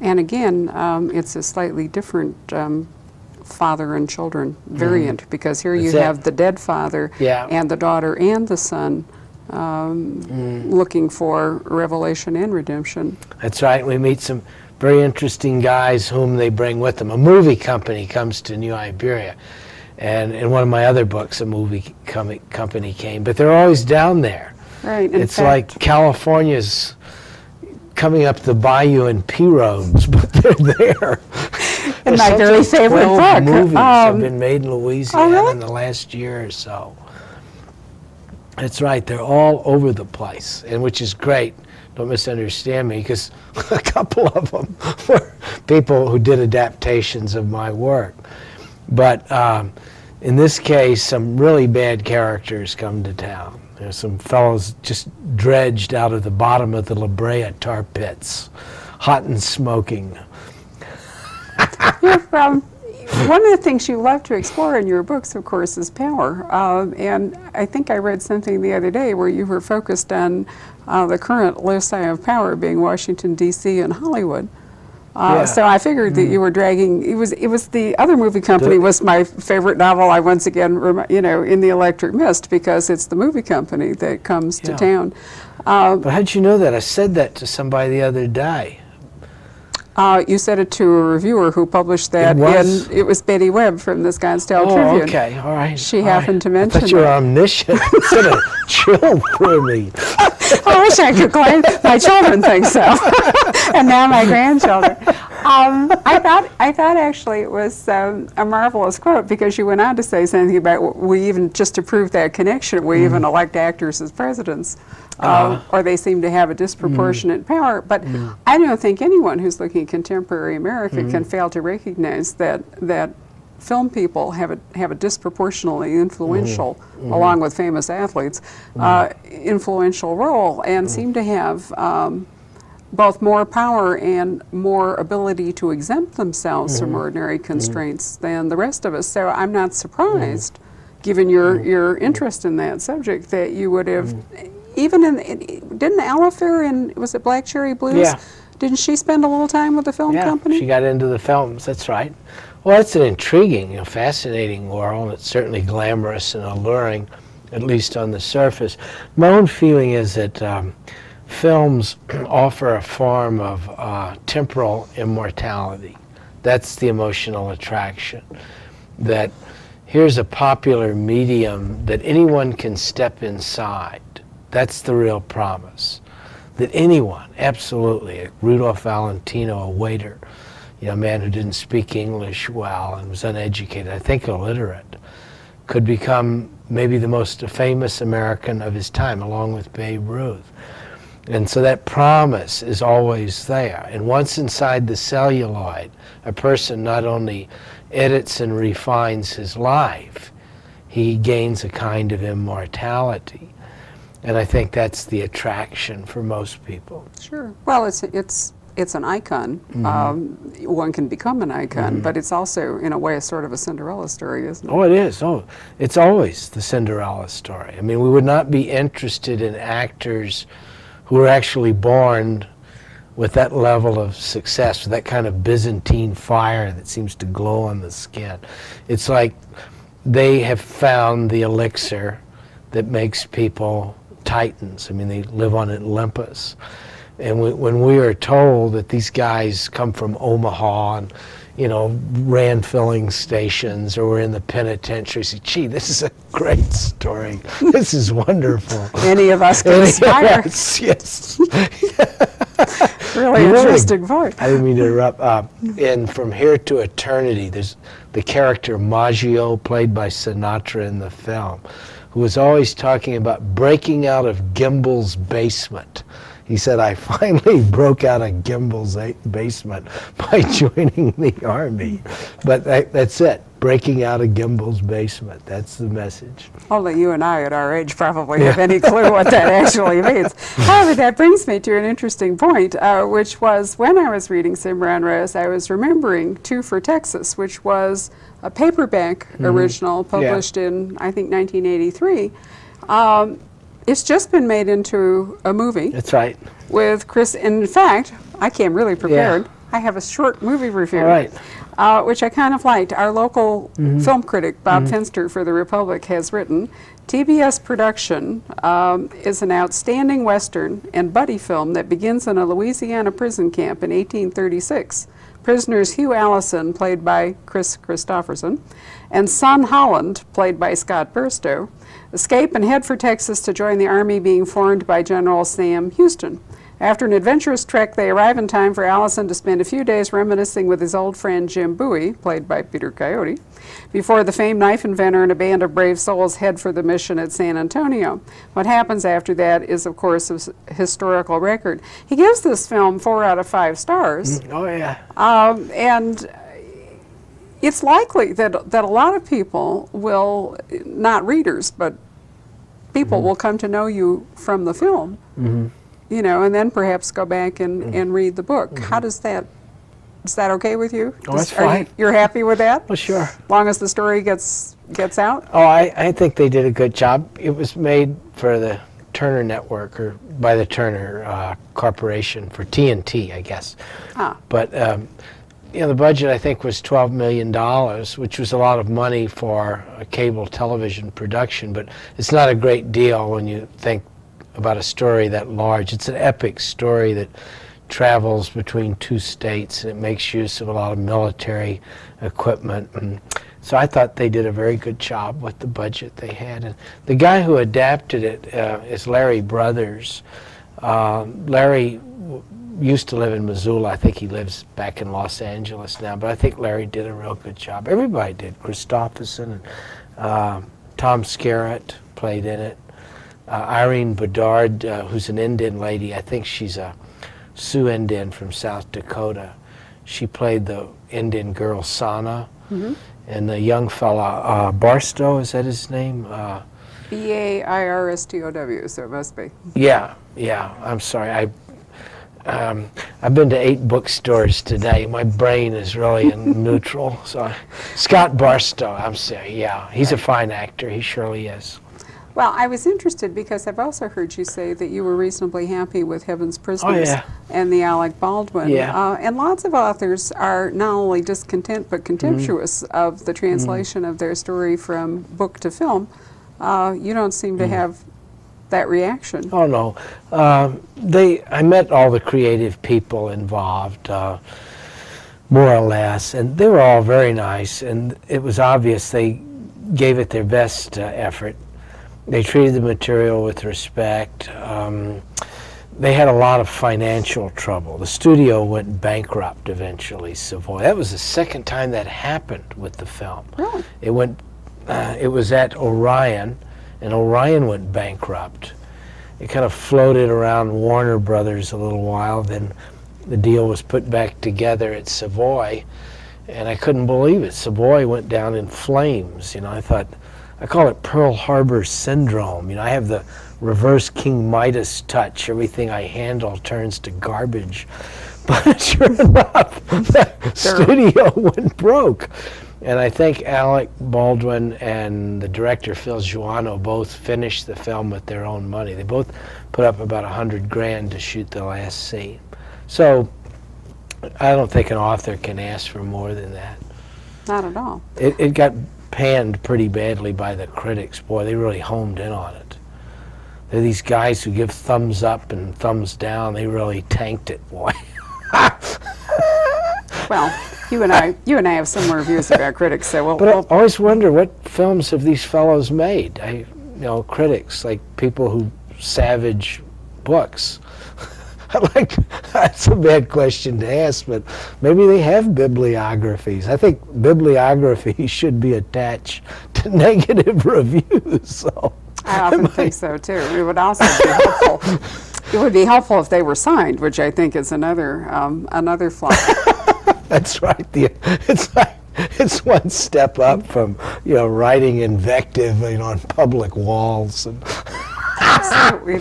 And again, it's a slightly different father and children variant, because here you have the dead father and the daughter and the son looking for revelation and redemption. That's right. We meet some very interesting guys whom they bring with them. A movie company comes to New Iberia, and in one of my other books, a movie company came, but they're always down there. Right. It's like California's coming up the bayou in P-roads, but they're there. And my very favorite book. Movies have been made in Louisiana in the last year or so. That's right. They're all over the place, and which is great. Don't misunderstand me, because a couple of them were people who did adaptations of my work. But in this case, some really bad characters come to town. There's some fellows just dredged out of the bottom of the La Brea tar pits, hot and smoking. One of the things you love to explore in your books, of course, is power. And I think I read something the other day where you were focused on the current loci of power being Washington, D.C. and Hollywood. So I figured that you were dragging, it was the other movie company was my favorite novel. I once again, In the Electric Mist, because it's the movie company that comes to town. But how'd you know that? I said that to somebody the other day. You said it to a reviewer who published that. It was Betty Webb from the Scottsdale Tribune. Oh, okay, all right. She happened to mention I thought you were omniscient. It sort of chilled through me. I wish I could claim my children think so, and now my grandchildren. I thought actually it was a marvelous quote, because you went on to say something about we even, just to prove that connection, we even elect actors as presidents. Or they seem to have a disproportionate power. But I don't think anyone who's looking at contemporary America can fail to recognize that film people have a disproportionately influential, along with famous athletes, influential role, and seem to have both more power and more ability to exempt themselves from ordinary constraints than the rest of us. So I'm not surprised, given your interest in that subject, that you would have. Even didn't Ella Fair in, was it Black Cherry Blues? Yeah. Didn't she spend a little time with the film company? Yeah, she got into the films, that's right. Well, it's an intriguing, fascinating world. It's certainly glamorous and alluring, at least on the surface. My own feeling is that films offer a form of temporal immortality. That's the emotional attraction. That here's a popular medium that anyone can step inside. That's the real promise. That anyone, absolutely, like Rudolph Valentino, a waiter, a man who didn't speak English well and was uneducated, I think illiterate, could become maybe the most famous American of his time, along with Babe Ruth. And so that promise is always there. And once inside the celluloid, a person not only edits and refines his life, he gains a kind of immortality. And I think that's the attraction for most people. Sure. Well, it's an icon. One can become an icon, but it's also, in a way, a sort of a Cinderella story, isn't it? Oh, it is. Oh, it's always the Cinderella story. I mean, we would not be interested in actors who were actually born with that level of success, with that kind of Byzantine fire that seems to glow on the skin. It's like they have found the elixir that makes people titans. I mean, they live on Olympus. And when we are told that these guys come from Omaha and, ran filling stations or were in the penitentiary, say, gee, this is a great story. This is wonderful. Any of us can aspire. Yes. Really interesting point. I didn't mean to interrupt. And From Here to Eternity, there's the character Maggio, played by Sinatra in the film, who was always talking about breaking out of Gimbel's basement. He said, I finally broke out of Gimbel's basement by joining the Army. But that's it, breaking out of Gimbel's basement. That's the message. Only you and I at our age probably have any clue what that actually means. However, that brings me to an interesting point, which was when I was reading Cimarron Rose, I was remembering Two for Texas, which was a paperback original published in, I think, 1983. It's just been made into a movie. That's right. With Chris, in fact, I came really prepared. I have a short movie review, All right. which I kind of liked. Our local film critic, Bob Finster for The Republic, has written, TBS production is an outstanding Western and buddy film that begins in a Louisiana prison camp in 1836. Prisoners Hugh Allison, played by Chris Christopherson, and Son Holland, played by Scott Burstow, escape and head for Texas to join the army being formed by General Sam Houston. After an adventurous trek, they arrive in time for Allison to spend a few days reminiscing with his old friend Jim Bowie, played by Peter Coyote, before the famed knife inventor and a band of brave souls head for the mission at San Antonio. What happens after that is, of course, a historical record. He gives this film 4 out of 5 stars. Oh, yeah. And it's likely that a lot of people will, not readers, but people will come to know you from the film. You know, and then perhaps go back and read the book. How does that, is that okay with you? Oh, that's fine. You're happy with that? Well, sure. As long as the story gets out? Oh, I think they did a good job. It was made for the Turner Network, or by the Turner Corporation, for TNT, I guess. But, you know, the budget, I think, was $12 million, which was a lot of money for a cable television production, but it's not a great deal when you think about a story that large. It's an epic story that travels between 2 states, and it makes use of a lot of military equipment. And so I thought they did a very good job with the budget they had. And the guy who adapted it is Larry Brothers. Larry used to live in Missoula. I think he lives back in Los Angeles now, but I think Larry did a real good job. Everybody did. Christopherson and Tom Skerritt played in it. Irene Bedard, who's an Indian lady, I think she's a Sioux Indian from South Dakota. She played the Indian girl Sana, and the young fella Barstow, is that his name? B-A-I-R-S-T-O-W, so it must be. Yeah, I'm sorry. I've been to 8 bookstores today. My brain is really in neutral. So Scott Barstow, I'm sorry. Yeah, he's a fine actor. He surely is. Well, I was interested because I've also heard you say that you were reasonably happy with Heaven's Prisoners and the Alec Baldwin. And lots of authors are not only discontent but contemptuous of the translation of their story from book to film. You don't seem to have that reaction. Oh, no. I met all the creative people involved, more or less, and they were all very nice, and it was obvious they gave it their best effort. They treated the material with respect. They had a lot of financial trouble. The studio went bankrupt eventually, Savoy. That was the second time that happened with the film. Really? It was at Orion, and Orion went bankrupt. It kind of floated around Warner Brothers a little while, then the deal was put back together at Savoy, and I couldn't believe it. Savoy went down in flames. You know, I call it Pearl Harbor syndrome. You know, I have the reverse King Midas touch. Everything I handle turns to garbage. But sure enough, the studio went broke. And I think Alec Baldwin and the director Phil Giuano both finished the film with their own money. They both put up about $100,000 to shoot the last scene. So I don't think an author can ask for more than that. Not at all. It got panned pretty badly by the critics. Boy, they really homed in on it. They're these guys who give thumbs up and thumbs down. They really tanked it, boy. Well, you and I have similar views about critics, so But I always wonder, what films have these fellows made? You know, critics, like people who savage books. That's a bad question to ask, but maybe they have bibliographies. I think bibliographies should be attached to negative reviews. So I often think so too. It would also be helpful. It would be helpful if they were signed, which I think is another flaw. That's right. It's one step up from, you know, writing invective, you know, on public walls. And Absolutely.